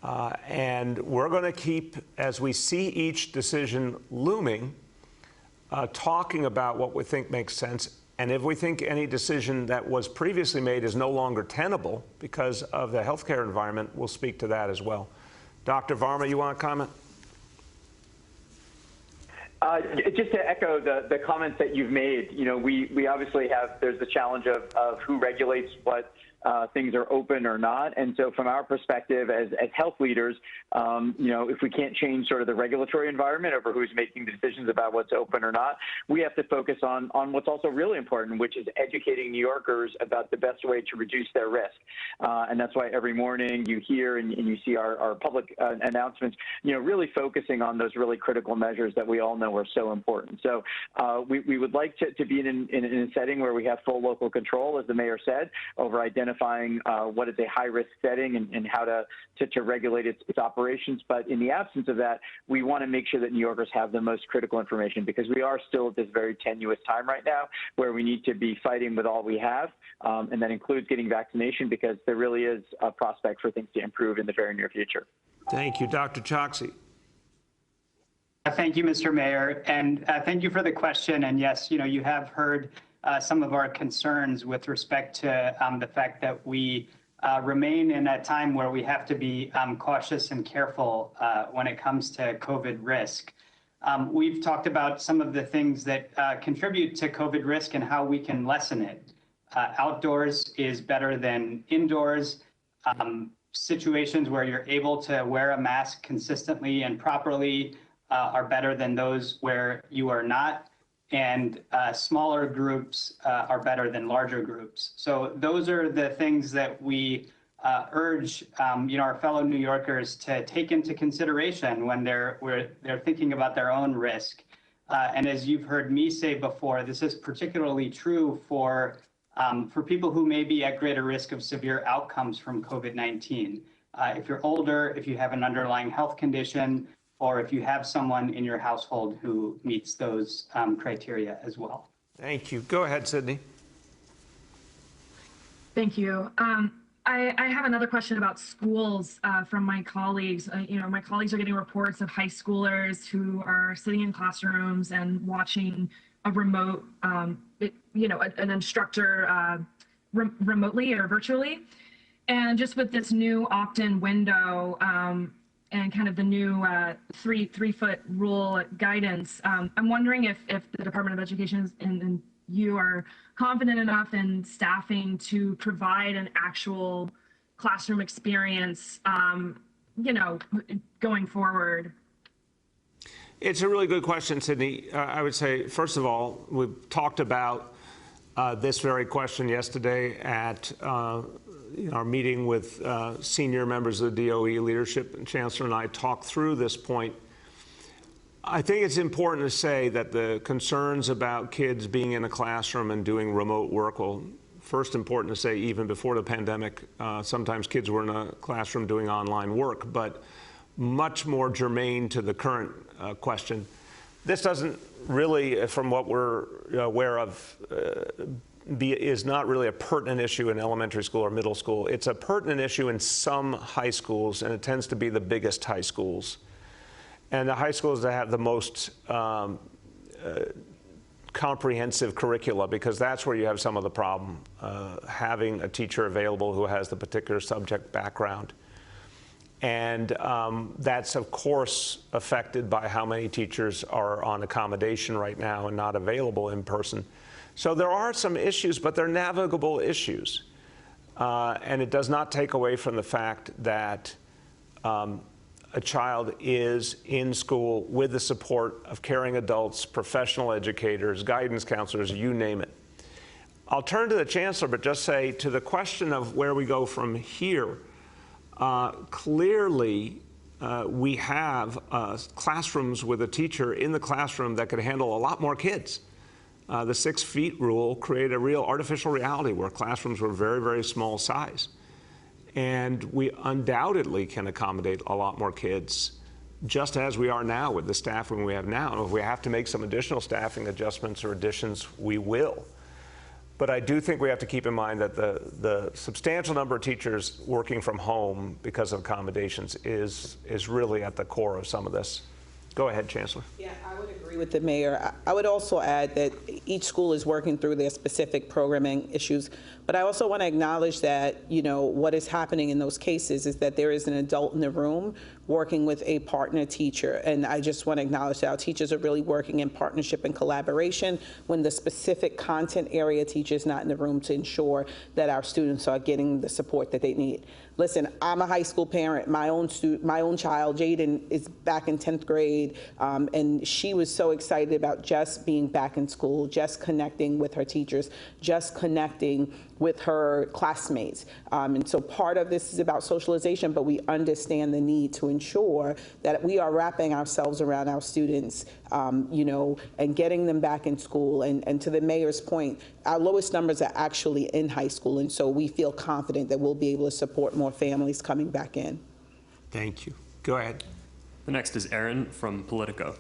And we're going to keep, as we see each decision looming, talking about what we think makes sense. And if we think any decision that was previously made is no longer tenable because of the healthcare environment, we'll speak to that as well. Dr. Varma, you want to comment? Just to echo the comments that you've made, we obviously have, there's the challenge of who regulates what things are open or not. And so from our perspective as health leaders, if we can't change sort of the regulatory environment over who's making the decisions about what's open or not, we have to focus on what's also really important, which is educating New Yorkers about the best way to reduce their risk. And that's why every morning you hear and you see our public announcements, really focusing on those really critical measures that we all know are so important. So we would like to be in a setting where we have full local control, as the mayor said, over identifying what is a high-risk setting and how to regulate its operations. But in the absence of that, we want to make sure that New Yorkers have the most critical information, because we are still at this very tenuous time right now where we need to be fighting with all we have, and that includes getting vaccination, because there really is a prospect for things to improve in the very near future. Thank you. Dr. Choksi. Thank you, Mr. Mayor, and thank you for the question. And yes, you have heard some of our concerns with respect to the fact that we remain in a time where we have to be cautious and careful when it comes to COVID risk. We've talked about some of the things that contribute to COVID risk and how we can lessen it. Outdoors is better than indoors. Situations where you're able to wear a mask consistently and properly are better than those where you are not. And smaller groups are better than larger groups. So those are the things that we urge our fellow New Yorkers to take into consideration when they're thinking about their own risk. And as you've heard me say before, this is particularly true for people who may be at greater risk of severe outcomes from COVID-19. If you're older, if you have an underlying health condition, or if you have someone in your household who meets those criteria as well. Thank you. Go ahead, Sydney. Thank you. I have another question about schools from my colleagues. My colleagues are getting reports of high schoolers who are sitting in classrooms and watching a remote, an instructor remotely or virtually. And just with this new opt-in window and kind of the new three-foot rule guidance, I'm wondering if the Department of Education and you are confident enough in staffing to provide an actual classroom experience, going forward. It's a really good question, Sydney. I would say, first of all, we've talked about this very question yesterday at our meeting with senior members of the DOE leadership, and Chancellor and I talked through this point. I think it's important to say that the concerns about kids being in a classroom and doing remote work, well, first important to say even before the pandemic, sometimes kids were in a classroom doing online work, but much more germane to the current question. This doesn't really, from what we're aware of, is not really a pertinent issue in elementary school or middle school. It's a pertinent issue in some high schools, and it tends to be the biggest high schools. And the high schools that have the most comprehensive curricula, because that's where you have some of the problem, having a teacher available who has the particular subject background. And that's, of course, affected by how many teachers are on accommodation right now and not available in person. So there are some issues, but they're navigable issues. And it does not take away from the fact that a child is in school with the support of caring adults, professional educators, guidance counselors, you name it. I'll turn to the Chancellor, but just say to the question of where we go from here, clearly we have classrooms with a teacher in the classroom that could handle a lot more kids. The 6 feet rule created a real artificial reality where classrooms were very, very small size. And we undoubtedly can accommodate a lot more kids, just as we are now with the staffing we have now. And if we have to make some additional staffing adjustments or additions, we will. But I do think we have to keep in mind that the substantial number of teachers working from home because of accommodations is really at the core of some of this. Go ahead, Chancellor. Yeah, I would agree with the mayor. I would also add that each school is working through their specific programming issues, but I also want to acknowledge that, what is happening in those cases is that there is an adult in the room working with a partner teacher. And I just want to acknowledge that our teachers are really working in partnership and collaboration when the specific content area teacher is not in the room to ensure that our students are getting the support that they need. Listen, I'm a high school parent. My own child, Jaden, is back in 10th grade, and she was so excited about just being back in school, just connecting with her teachers, just connecting with her classmates. And so part of this is about socialization, but we understand the need to ensure that we are wrapping ourselves around our students, and getting them back in school. And to the mayor's point, our lowest numbers are actually in high school, and so we feel confident that we'll be able to support more families coming back in. Thank you. Go ahead. The next is Aaron from Politico.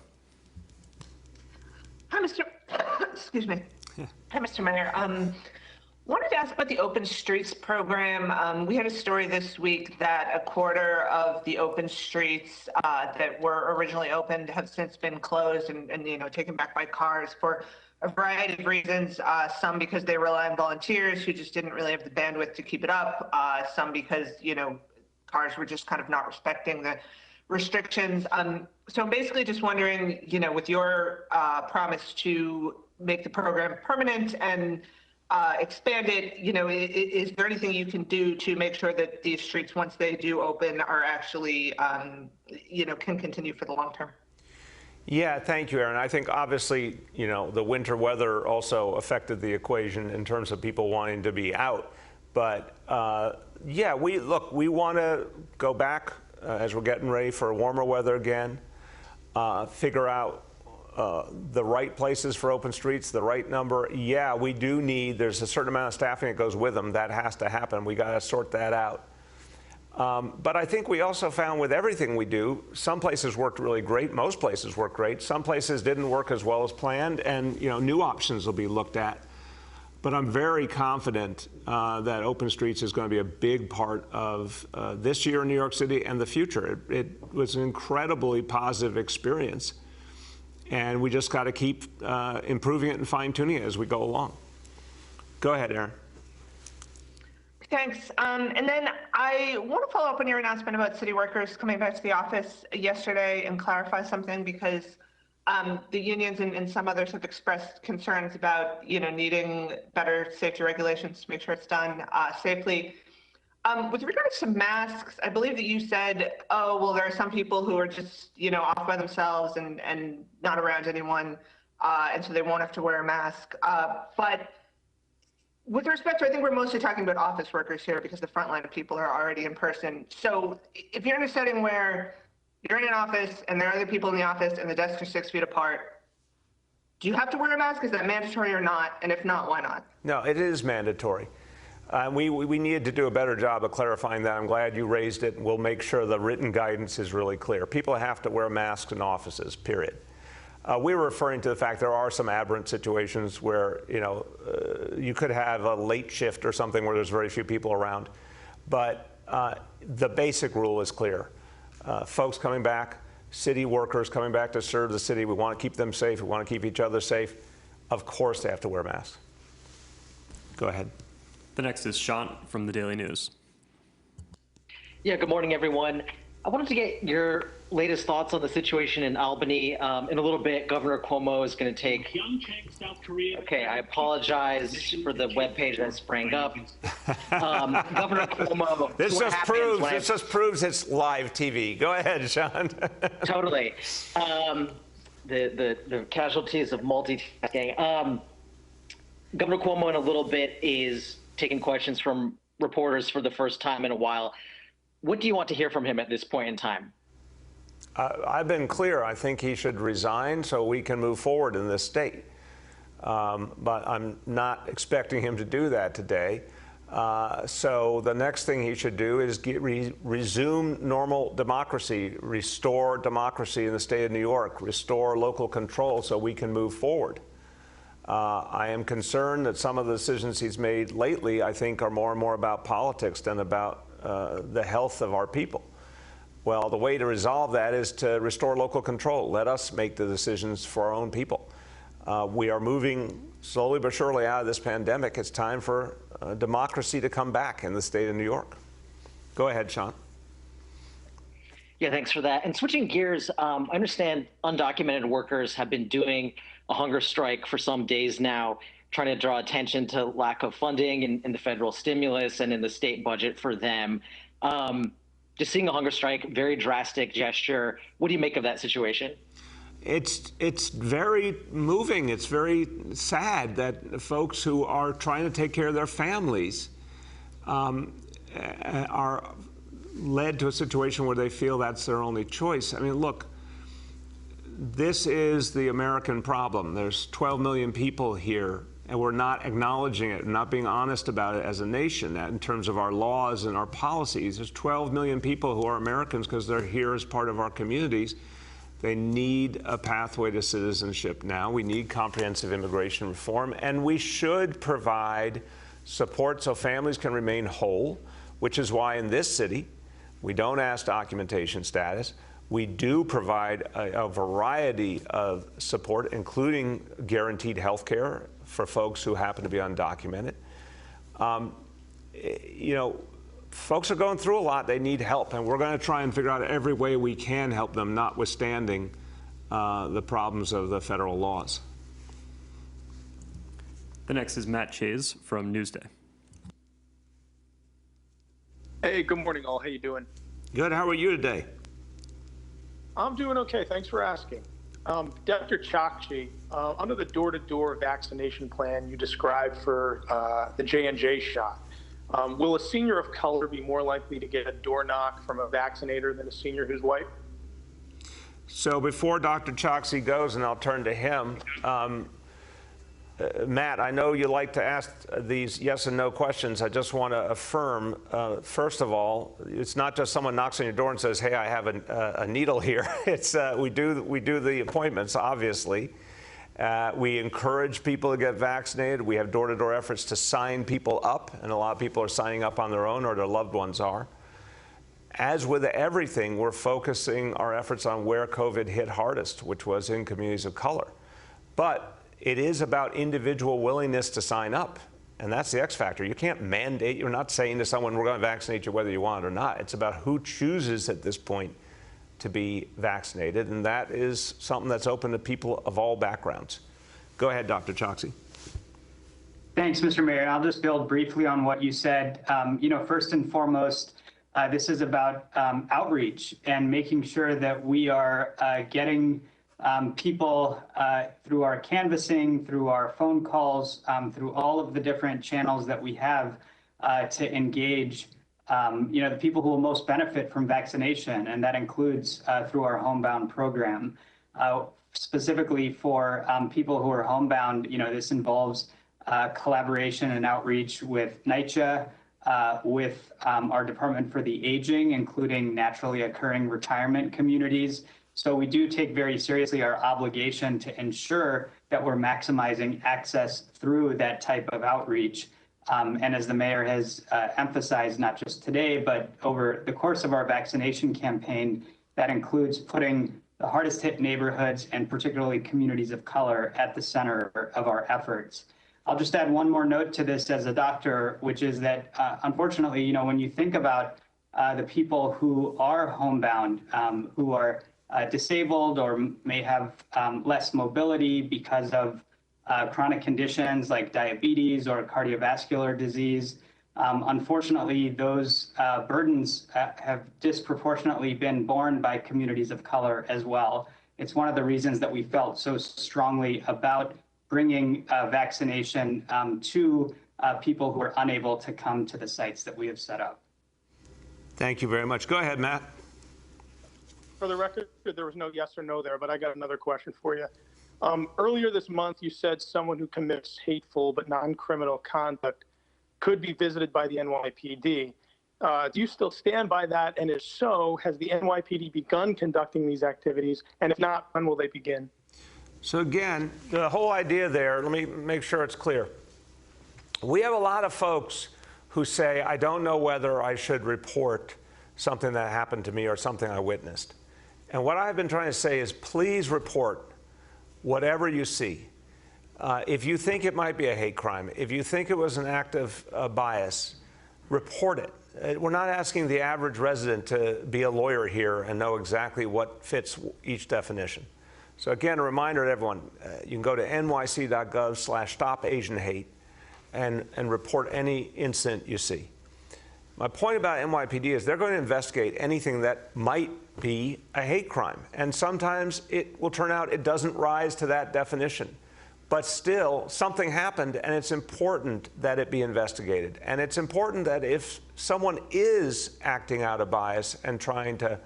Hi, Mr. Excuse me. Hi, Mr. Mayor. Wanted to ask about the Open Streets program. We had a story this week that a quarter of the open streets that were originally opened have since been closed and taken back by cars for a variety of reasons. Some because they rely on volunteers who just didn't really have the bandwidth to keep it up. Some because cars were just kind of not respecting the restrictions. So I'm basically just wondering, with your promise to make the program permanent and expand it, is there anything you can do to make sure that these streets, once they do open, are actually, can continue for the long term? Yeah, thank you, Aaron. I think obviously, the winter weather also affected the equation in terms of people wanting to be out. But yeah, we want to go back as we're getting ready for warmer weather again, figure out the right places for open streets, the right number. Yeah, we do need, there's a certain amount of staffing that goes with them. That has to happen. We got to sort that out. But I think we also found with everything we do, some places worked really great. Most places worked great. Some places didn't work as well as planned, and new options will be looked at. But I'm very confident that Open Streets is going to be a big part of this year in New York City and the future. It was an incredibly positive experience. And we just got to keep improving it and fine-tuning it as we go along. Go ahead, Aaron. Thanks. And then I want to follow up on your announcement about city workers coming back to the office yesterday and clarify something, because the unions and some others have expressed concerns about, needing better safety regulations to make sure it's done safely. With regards to masks, I believe that you said, oh, well, there are some people who are just, off by themselves and not around anyone, and so they won't have to wear a mask. But with respect to, I think we're mostly talking about office workers here because the front line of people are already in person. So if you're in a setting where you're in an office and there are other people in the office and the desks are 6 feet apart, do you have to wear a mask? Is that mandatory or not? And if not, why not? No, it is mandatory. We needed to do a better job of clarifying that. I'm glad you raised it. We'll make sure the written guidance is really clear. People have to wear masks in offices, period. We were referring to the fact there are some aberrant situations where, you could have a late shift or something where there's very few people around. But the basic rule is clear. Folks coming back, city workers coming back to serve the city, we want to keep them safe. We want to keep each other safe. Of course they have to wear masks. Go ahead. The next is Sean from the Daily News. Yeah, good morning, everyone. I wanted to get your latest thoughts on the situation in Albany. In a little bit, Governor Cuomo is going to take. Okay, I apologize for the webpage that sprang up. Governor Cuomo. This just proves it's live TV. Go ahead, Sean. Totally. The casualties of multitasking. Governor Cuomo in a little bit is taking questions from reporters for the first time in a while. What do you want to hear from him at this point in time? I've been clear. I think he should resign so we can move forward in this state. But I'm not expecting him to do that today. So the next thing he should do is resume normal democracy, restore democracy in the state of New York, restore local control so we can move forward. I am concerned that some of the decisions he's made lately, I think, are more and more about politics than about the health of our people. Well, the way to resolve that is to restore local control. Let us make the decisions for our own people. We are moving slowly but surely out of this pandemic. It's time for democracy to come back in the state of New York. Go ahead, Sean. Yeah, thanks for that. And switching gears, I understand undocumented workers have been doing a hunger strike for some days now, trying to draw attention to lack of funding in the federal stimulus and in the state budget for them. Just seeing a hunger strike, very drastic gesture. What do you make of that situation? It's very moving. It's very sad that folks who are trying to take care of their families are led to a situation where they feel that's their only choice. I mean, look, this is the American problem. There's 12 million people here, and we're not acknowledging it, not being honest about it as a nation in terms of our laws and our policies. There's 12 million people who are Americans because they're here as part of our communities. They need a pathway to citizenship now. We need comprehensive immigration reform, and we should provide support so families can remain whole, which is why in this city, we don't ask documentation status. We do provide a variety of support, including guaranteed health care for folks who happen to be undocumented. Folks are going through a lot. They need help, and we're going to try and figure out every way we can help them, notwithstanding the problems of the federal laws. The next is Matt Chase from Newsday. Hey, good morning, all. How you doing? Good. How are you today? I'm doing okay. Thanks for asking. Dr. Chakshi, under the door-to-door vaccination plan you described for the J&J shot, will a senior of color be more likely to get a door knock from a vaccinator than a senior who's white? So before Dr. Chakshi goes, and I'll turn to him, Matt, I know you like to ask these yes and no questions. I just want to affirm, first of all, it's not just someone knocks on your door and says, hey, I have a needle here. It's we do the appointments, obviously. We encourage people to get vaccinated. We have door-to-door efforts to sign people up, and a lot of people are signing up on their own or their loved ones are. as with everything, we're focusing our efforts on where COVID hit hardest, which was in communities of color. But it is about individual willingness to sign up. And that's the X factor. You can't mandate. You're not saying to someone, we're going to vaccinate you whether you want it or not. It's about who chooses at this point to be vaccinated. And that is something that's open to people of all backgrounds. Go ahead, Dr. Choksi. Thanks, Mr. Mayor. I'll just build briefly on what you said. First and foremost, this is about outreach and making sure that we are getting people through our canvassing, through our phone calls, through all of the different channels that we have to engage, the people who will most benefit from vaccination, and that includes through our homebound program. Specifically for people who are homebound, this involves collaboration and outreach with NYCHA, with our Department for the Aging, including naturally occurring retirement communities. So we do take very seriously our obligation to ensure that we're maximizing access through that type of outreach. And as the mayor has emphasized, not just today, but over the course of our vaccination campaign, that includes putting the hardest hit neighborhoods and particularly communities of color at the center of our efforts. I'll just add one more note to this as a doctor, which is that unfortunately, when you think about the people who are homebound, who are disabled or may have less mobility because of chronic conditions like diabetes or cardiovascular disease. Unfortunately, those burdens have disproportionately been borne by communities of color as well. It's one of the reasons that we felt so strongly about bringing vaccination to people who are unable to come to the sites that we have set up. Thank you very much. Go ahead, Matt. For the record, there was no yes or no there, but I got another question for you. Earlier this month, you said someone who commits hateful but non-criminal conduct could be visited by the NYPD. Do you still stand by that? And if so, has the NYPD begun conducting these activities? And if not, when will they begin? So again, the whole idea there, let me make sure it's clear. We have a lot of folks who say, I don't know whether I should report something that happened to me or something I witnessed. And what I've been trying to say is, please report whatever you see. If you think it might be a hate crime, if you think it was an act of bias, report it. We're not asking the average resident to be a lawyer here and know exactly what fits each definition. So again, a reminder to everyone, you can go to nyc.gov/stopasianhate and report any incident you see. My point about NYPD is they're going to investigate anything that might be a hate crime. And sometimes it will turn out it doesn't rise to that definition. But still, something happened, and it's important that it be investigated. And it's important that if someone is acting out of bias and trying to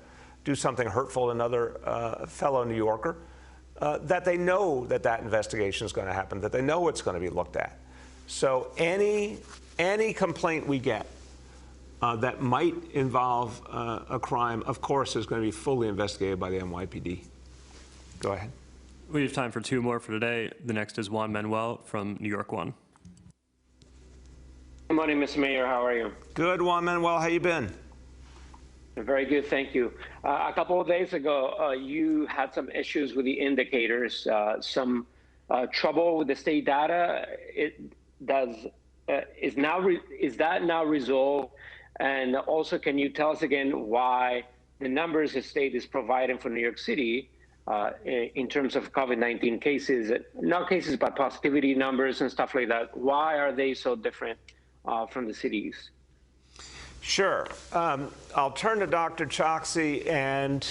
do something hurtful to another fellow New Yorker, that they know that that investigation is going to happen, that they know it's going to be looked at. So any complaint we get that might involve a crime, of course, is going to be fully investigated by the NYPD. Go ahead. We have time for two more for today. The next is Juan Manuel from New York One. Good morning, Mr. Mayor. How are you? Good, Juan Manuel. How you been? Very good, thank you. A couple of days ago, you had some issues with the indicators, some trouble with the state data. Is that now resolved? And also, can you tell us again why the numbers the state is providing for New York City in terms of COVID-19 cases, not cases, but positivity numbers and stuff like that, why are they so different from the cities? Sure. I'll turn to Dr. Choksi, and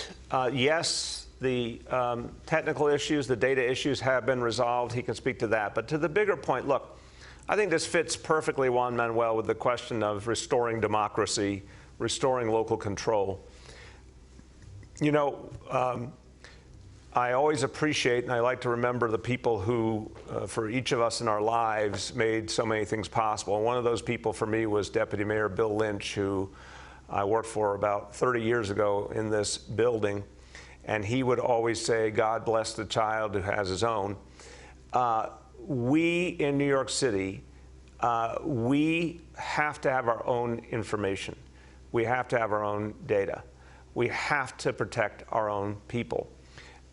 yes, the technical issues, the data issues have been resolved. He can speak to that. But to the bigger point, look, I think this fits perfectly, Juan Manuel, with the question of restoring democracy, restoring local control. You know, I always appreciate, and I like to remember the people who, for each of us in our lives, made so many things possible. And one of those people for me was Deputy Mayor Bill Lynch, who I worked for about 30 years ago in this building. And he would always say, God bless the child who has his own. We in New York City, we have to have our own information. we have to have our own data. We have to protect our own people.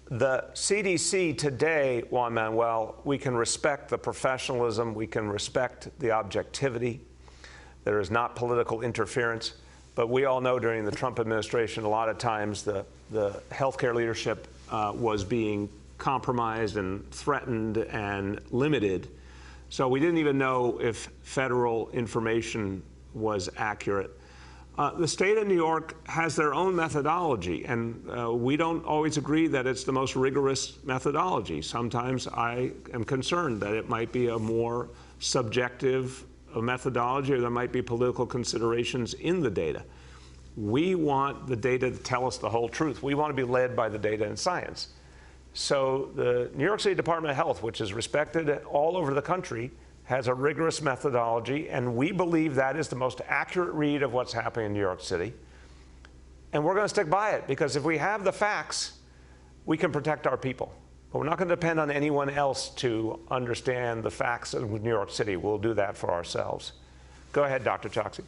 The CDC today, Juan Manuel, we can respect the professionalism, we can respect the objectivity. There is not political interference, but we all know during the Trump administration, a lot of times the healthcare leadership was being compromised and threatened and limited. So we didn't even know if federal information was accurate. The state of New York has their own methodology, and we don't always agree that it's the most rigorous methodology. Sometimes I am concerned that it might be a more subjective methodology, or there might be political considerations in the data. We want the data to tell us the whole truth. We want to be led by the data and science. So the New York City Department of Health, which is respected all over the country, has a rigorous methodology, and we believe that is the most accurate read of what's happening in New York City. And we're going to stick by it, because if we have the facts, we can protect our people. But we're not going to depend on anyone else to understand the facts of New York City. We'll do that for ourselves. Go ahead, Dr. Choksi.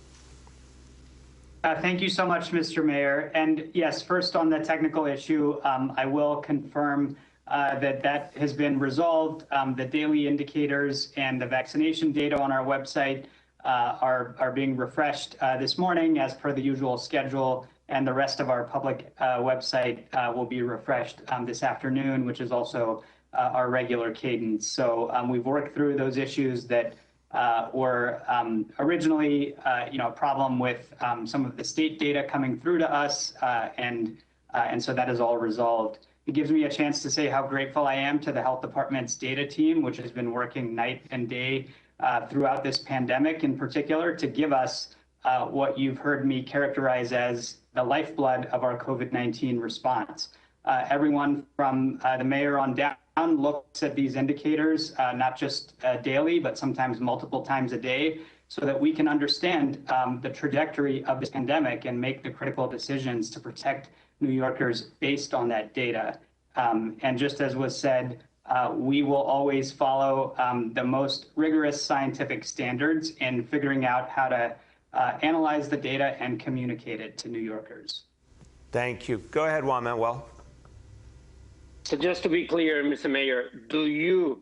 Thank you so much, Mr. Mayor. And yes, first on the technical issue, I will confirm that has been resolved. The daily indicators and the vaccination data on our website are being refreshed this morning as per the usual schedule, and the rest of our public website will be refreshed this afternoon, which is also our regular cadence. So we've worked through those issues that were originally, a problem with some of the state data coming through to us, and so that is all resolved. It gives me a chance to say how grateful I am to the health department's data team, which has been working night and day throughout this pandemic, in particular, to give us what you've heard me characterize as the lifeblood of our COVID-19 response. Everyone from the mayor on down looks at these indicators, not just daily, but sometimes multiple times a day, so that we can understand the trajectory of this pandemic and make the critical decisions to protect New Yorkers based on that data. And just as was said, we will always follow the most rigorous scientific standards in figuring out how to analyze the data and communicate it to New Yorkers. Thank you. Go ahead, Juan Manuel. So just to be clear, Mr. Mayor, do you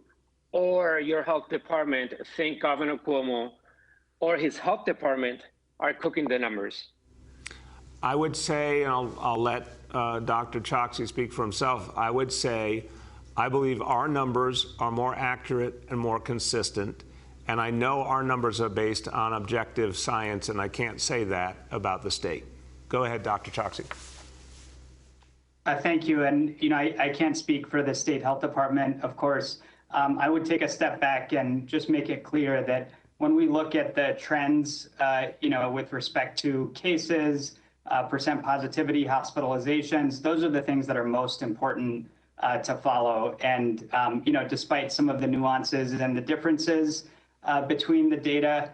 or your health department think Governor Cuomo or his health department are cooking the numbers? I would say, and I'll let Dr. Choksi speak for himself, I would say I believe our numbers are more accurate and more consistent, and I know our numbers are based on objective science, and I can't say that about the state. Go ahead, Dr. Choksi. Thank you. And, I can't speak for the state health department, of course. I would take a step back and just make it clear that when we look at the trends, with respect to cases, percent positivity, hospitalizations, those are the things that are most important to follow. And, despite some of the nuances and the differences between the data,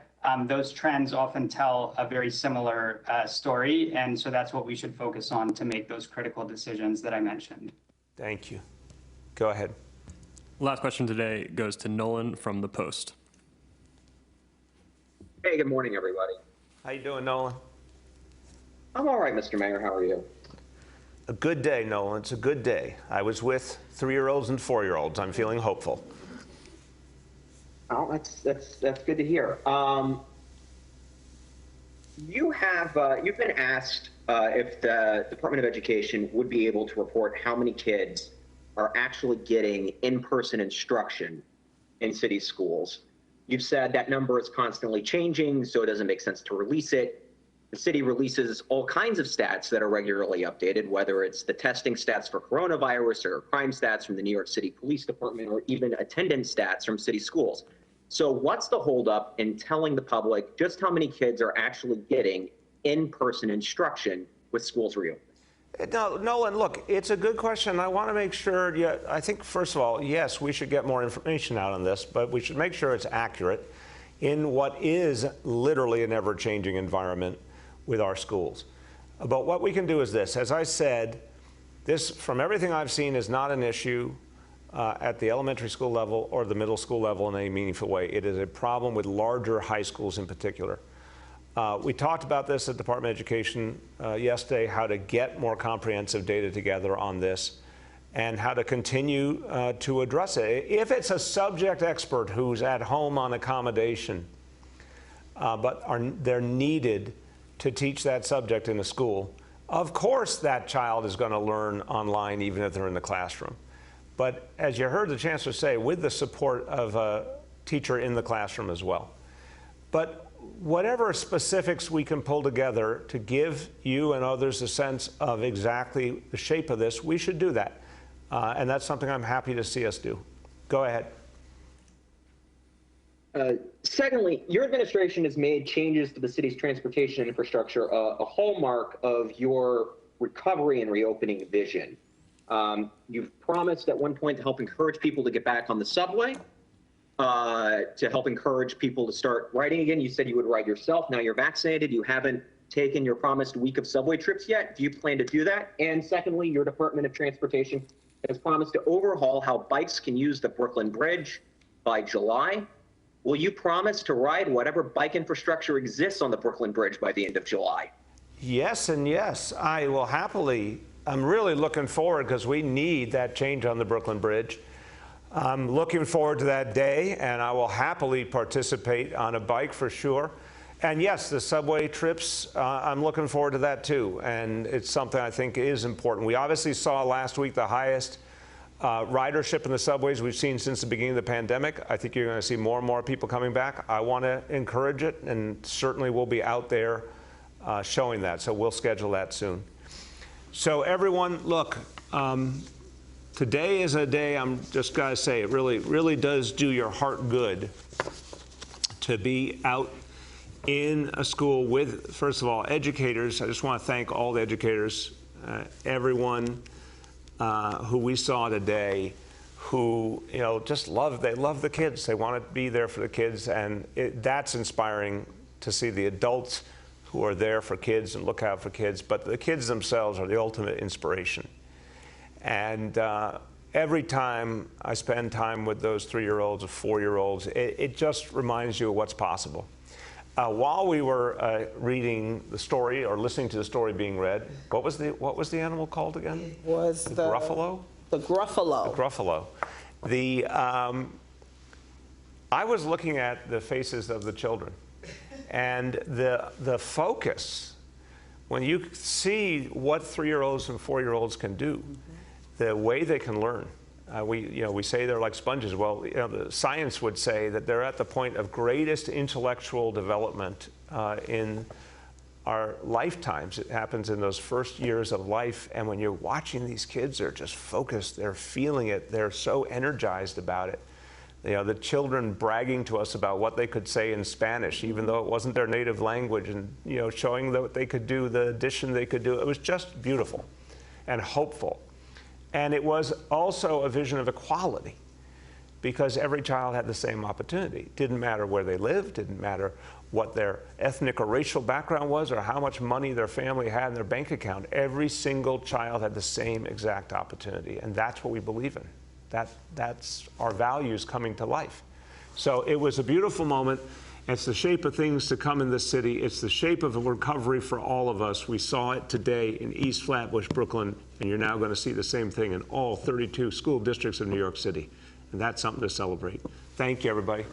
those trends often tell a very similar story. And so that's what we should focus on to make those critical decisions that I mentioned. Thank you. Go ahead. Last question today goes to Nolan from The Post. Hey, good morning, everybody. How you doing, Nolan? I'm all right, Mr. Mayor. How are you? A good day, Nolan. It's a good day. I was with 3-year-olds and 4-year-olds. I'm feeling hopeful. Oh, that's good to hear. You've been asked if the Department of Education would be able to report how many kids are actually getting in-person instruction in city schools. You've said that number is constantly changing, so it doesn't make sense to release it. The city releases all kinds of stats that are regularly updated, whether it's the testing stats for coronavirus or crime stats from the New York City Police Department, or even attendance stats from city schools. So what's the holdup in telling the public just how many kids are actually getting in-person instruction with schools reopened? No, Nolan, look, it's a good question. I want to make sure, I think, first of all, yes, we should get more information out on this, but we should make sure it's accurate in what is literally an ever-changing environment with our schools. But what we can do is this. As I said, this, from everything I've seen, is not an issue at the elementary school level or the middle school level in any meaningful way. It is a problem with larger high schools in particular. We talked about this at Department of Education yesterday, how to get more comprehensive data together on this and how to continue to address it. If it's a subject expert who's at home on accommodation, but they're needed to teach that subject in a school, of course that child is going to learn online even if they're in the classroom. But as you heard the Chancellor say, with the support of a teacher in the classroom as well. But whatever specifics we can pull together to give you and others a sense of exactly the shape of this, we should do that. And that's something I'm happy to see us do. Go ahead. Secondly, your administration has made changes to the city's transportation infrastructure a hallmark of your recovery and reopening vision. You've promised at one point to help encourage people to get back on the subway, to help encourage people to start riding again. You said you would ride yourself. Now you're vaccinated. You haven't taken your promised week of subway trips yet. Do you plan to do that? And secondly, your Department of Transportation has promised to overhaul how bikes can use the Brooklyn Bridge by July. Will you promise to ride whatever bike infrastructure exists on the Brooklyn Bridge by the end of July? Yes and yes. I will happily. I'm really looking forward because we need that change on the Brooklyn Bridge. I'm looking forward to that day, and I will happily participate on a bike for sure. And yes, the subway trips, I'm looking forward to that too. And it's something I think is important. We obviously saw last week the highest ridership in the subways we've seen since the beginning of the pandemic. I think you're going to see more and more people coming back. I want to encourage it, and certainly we'll be out there showing that. So we'll schedule that soon. So everyone, look, today is a day, I'm just going to say, it really does do your heart good to be out in a school with, first of all, educators. I just want to thank all the educators, everyone who we saw today, who just they love the kids. They want to be there for the kids, and that's inspiring to see the adults who are there for kids and look out for kids. But the kids themselves are the ultimate inspiration. And every time I spend time with those 3-year-olds or 4-year-olds, it just reminds you of what's possible. While we were reading the story or listening to the story being read, what was the animal called again? It was the gruffalo. The gruffalo. The gruffalo. I was looking at the faces of the children, and the focus when you see what 3-year-olds and 4-year-olds can do, the way they can learn. We say they're like sponges. Well, the science would say that they're at the point of greatest intellectual development in our lifetimes. It happens in those first years of life, and when you're watching these kids, they're just focused, they're feeling it, they're so energized about it. The children bragging to us about what they could say in Spanish, even though it wasn't their native language, and showing what they could do, the addition they could do. It was just beautiful and hopeful. And it was also a vision of equality, because every child had the same opportunity. Didn't matter where they lived, didn't matter what their ethnic or racial background was, or how much money their family had in their bank account. Every single child had the same exact opportunity, and that's what we believe in. That's our values coming to life. So it was a beautiful moment. It's the shape of things to come in this city. It's the shape of a recovery for all of us. We saw it today in East Flatbush, Brooklyn, and you're now going to see the same thing in all 32 school districts of New York City. And that's something to celebrate. Thank you, everybody.